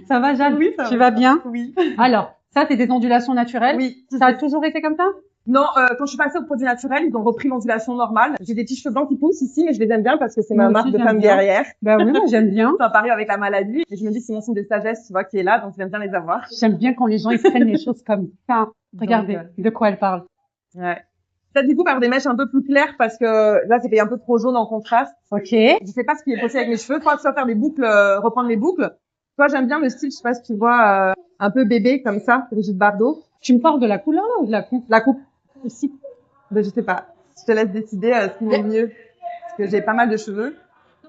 Ça va, Jeanne? Oui, ça Tu va. vas bien? Oui. Alors, ça, c'est des ondulations naturelles? Oui. Ça a toujours été comme ça? Non, quand je suis passée au produit naturel, ils ont repris l'ondulation normale. J'ai des petits cheveux blancs qui poussent ici et je les aime bien parce que c'est Moi ma aussi, marque de j'aime femme bien. guerrière. Ben oui, moi, j'aime bien. Ça pareil avec la maladie. Et je me dis, c'est mon signe de sagesse, tu vois, qui est là, donc j'aime bien les avoir. J'aime bien quand les gens, ils prennent les choses comme ça. Regardez Donc, de quoi elle parle. ouais. Peut-être du coup par des mèches un peu plus claires parce que là, c'était un peu trop jaune en contraste. Ok. Je sais pas ce qui est possible avec mes cheveux. Soit faire des boucles, reprendre les boucles. Soit j'aime bien le style, je sais pas si tu vois, un peu bébé comme ça, Brigitte Bardot. Tu me parles de la couleur là ou de la coupe? La coupe. Aussi. Ben, je sais pas. Je te laisse décider ce qui est mieux. Parce que j'ai pas mal de cheveux.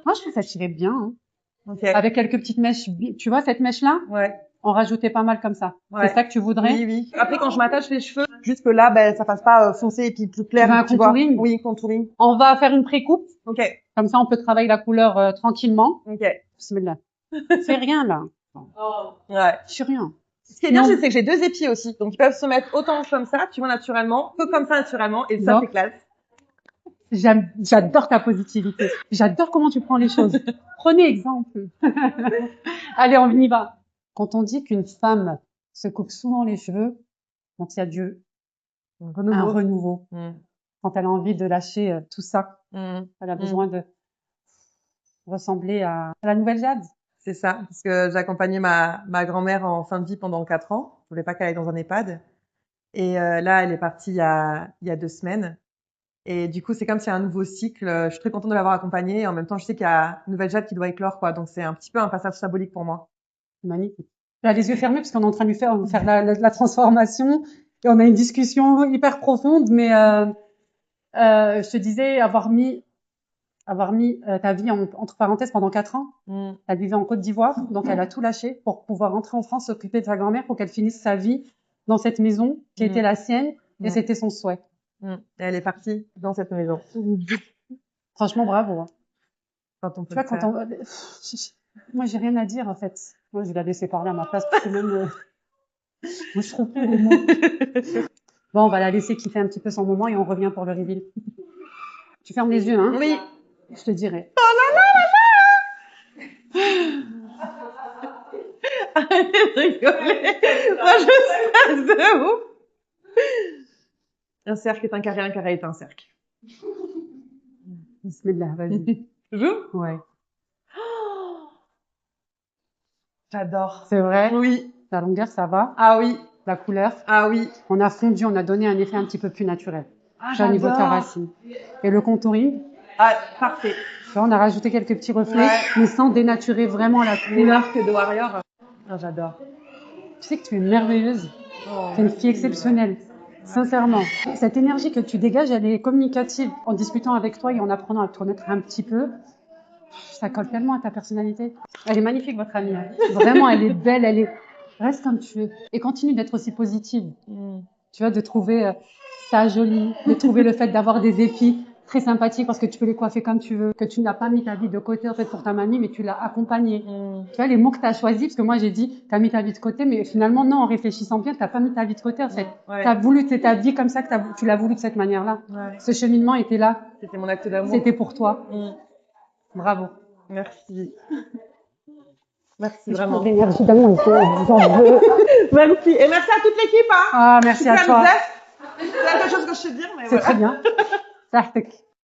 Moi, je trouve que ça tirait bien. Hein. Ok. Avec quelques petites mèches. Tu vois cette mèche-là? Ouais. On rajoutait pas mal comme ça. Ouais. C'est ça que tu voudrais? Oui, oui. Après, quand je m'attache les cheveux, juste que là, ben, ça passe pas foncé et puis plus clair. Tu veux un tu vois. contouring? Oui, contouring. On va faire une pré-coupe. Ok. Comme ça, on peut travailler la couleur tranquillement. Ok. Bismillah. C'est rien là. Ouais. Je suis rien. Ce qui est bien, Non. c'est que j'ai deux épis aussi. Donc, ils peuvent se mettre autant comme ça, tu vois, naturellement, que comme ça, naturellement. Et ça, Non. c'est classe. J'adore ta positivité. J'adore comment tu prends les choses. Prenez exemple. Allez, on y va. Quand on dit qu'une femme se coupe souvent les cheveux, quand il y a un renouveau, quand elle a envie de lâcher tout ça, elle a besoin de ressembler à la nouvelle Jade. C'est ça, parce que j'ai accompagné ma grand-mère en fin de vie pendant 4 ans. Je voulais pas qu'elle aille dans un EHPAD. Et là, elle est partie il y a 2 semaines. Et du coup, c'est comme s'il y a un nouveau cycle. Je suis très contente de l'avoir accompagnée. Et en même temps, je sais qu'il y a une nouvelle Jade qui doit éclore, quoi. Donc, c'est un petit peu un passage symbolique pour moi. Magnifique. Elle a les yeux fermés parce qu'on est en train de lui faire la transformation. Et on a une discussion hyper profonde. Mais je te disais avoir mis ta vie entre parenthèses pendant 4 ans. Elle vivait en Côte d'Ivoire, donc elle a tout lâché pour pouvoir rentrer en France, s'occuper de sa grand-mère pour qu'elle finisse sa vie dans cette maison qui était la sienne et c'était son souhait. Et elle est partie dans cette maison. Franchement, bravo. Hein. Quand on peut tu vois, le faire. moi, j'ai rien à dire en fait. Moi, je vais la laisser parler à ma place parce que même moi, je trouve plus les mots. Bon, on va la laisser kiffer un petit peu son moment et on revient pour le reveal. Tu fermes les yeux, hein? Oui. Je te dirai. Oh là là là là. Arrêtez de rigoler. Moi, je stresse de ouf. Un cercle est un carré est un cercle. Bismillah, vas-y. Je? Ouais. J'adore. C'est vrai? Oui. La longueur, ça va? Ah oui. La couleur? Ah oui. On a fondu, on a donné un effet un petit peu plus naturel. Ah, au niveau de ta j'adore. racine. Et le contouring? Ah, parfait. Tu vois, on a rajouté quelques petits reflets, Ouais. mais sans dénaturer vraiment la Les couleur. marques de Warrior. Ah, j'adore. Tu sais que tu es merveilleuse. Oh. Tu es une fille exceptionnelle. Sincèrement. Cette énergie que tu dégages, elle est communicative. En discutant avec toi et en apprenant à te connaître un petit peu, ça colle tellement à ta personnalité. Elle est magnifique, votre amie. Hein. Vraiment, elle est belle, elle est... Reste comme tu es. Et continue d'être aussi positive. Tu vois, de trouver ça joli, de trouver le fait d'avoir des épis très sympathiques parce que tu peux les coiffer comme tu veux, que tu n'as pas mis ta vie de côté en fait pour ta mamie, mais tu l'as accompagnée. Tu vois, les mots que tu as choisis, parce que moi j'ai dit, tu as mis ta vie de côté, mais finalement non, en réfléchissant bien, tu n'as pas mis ta vie de côté en fait. Ouais. Tu as voulu, c'est ta vie comme ça, que tu l'as voulu de cette manière-là. Ouais. Ce cheminement était là. C'était mon acte d'amour. C'était pour toi. Bravo. Merci. Merci vraiment. L'énergie d'amour, j'en veux. Merci. Et merci à toute l'équipe. Hein. Ah, merci à toi. C'est la seule chose que je sais dire, mais C'est très bien.